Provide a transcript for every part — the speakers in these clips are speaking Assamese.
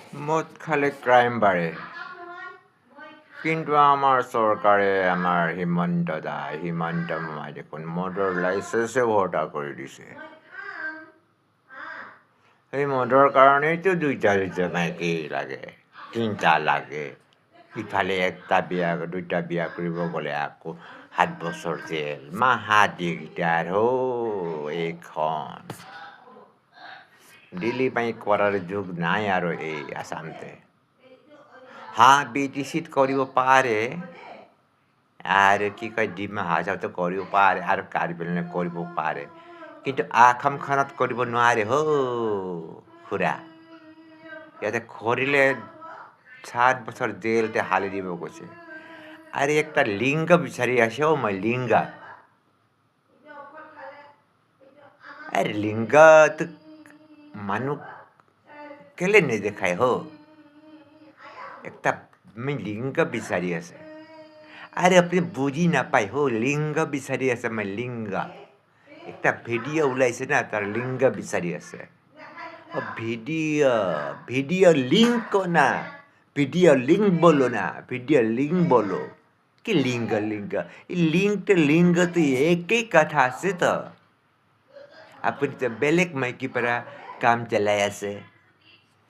মদ খালে ক্ৰাইম বাড়ে, কিন্তু আমাৰ সৰকাৰে আমাৰ হিমন্ত মামাই দেখোন মদৰ লাইচেন্সে ভৰ্তা কৰি দিছে। সেই মদৰ কাৰণেইতো দুইটা মাইকী লাগে, তিনিটা লাগে। ইফালে দুইটা বিয়া কৰিব গ'লে আকৌ 7 বছৰ জেল, মহা দিগদাৰ এইখন। দিল্লী ପାଇଁ কৰাৰ যুগ নাই আৰু এই আসামতে। বিটিচিত কৰিব পাৰে, আৰু কি কয় ডিমা হাছাওতো কৰিব পাৰে, আৰু কাৰ্বি আংলঙত কৰিব পাৰে, কিন্তু আসামখনত কৰিব নোৱাৰে খুৰা। ইয়াতে কৰিলে 7 বছৰ জেলতে হালি দিব কৈছে। আৰে একটা লিঙ্গ বিচাৰি আছে মই লিঙ্গ। আৰে লিঙ্গত মানুহ কেলে নেদেখায় একটা লিঙ্গ বিচাৰি আছে। আৰে আপুনি বুজি নাপায় লিঙ্গ বিচাৰি আছে মই লিঙ্গ। একটা ভিডিঅ' ওলাইছে না তাৰ লিঙ্গ বিচাৰি আছে। ভিডিঅ' লিঙ্ক না, ভিডিঅ' লিঙ্ক বলো না, ভিডিঅ' লিঙ্ক বলো। কি লিঙ্গ লিঙ্গ তো একই কথা আছে তো। আপুনি তো বেলেগ মাইকীৰ পৰা কাম চলাই আছে,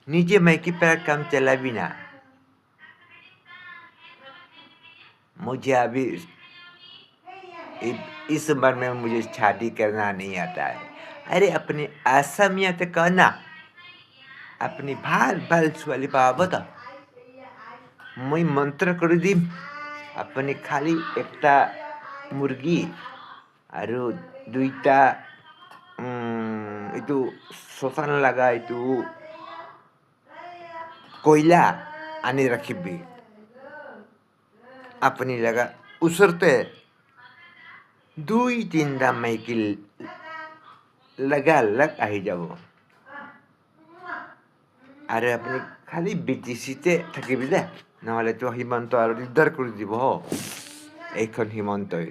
নিজে मायके पर काम चला भी ना। मुझे अभी इस उम्र में मुझे शादी करना नहीं आता है। अरे अपनी असमियत करना, अपनी ভাল ছোৱালী পাব তো মই মন্ত্ৰ কৰি দিম। আপুনি খালি একটা মুৰ্গী আৰু দুইটা এইটো শশান লগা এইটো কয়লা আনি ৰাখিবি। আপুনি লগা ওচৰতে 2-3টা মাইকী লগালগ আহি যাব। আৰু আপুনি খালি বিটিচিতে থাকিবি দে, নহ'লেতো হিমন্ত আৰু দিগদাৰ কৰি দিব এইখন হিমন্তই।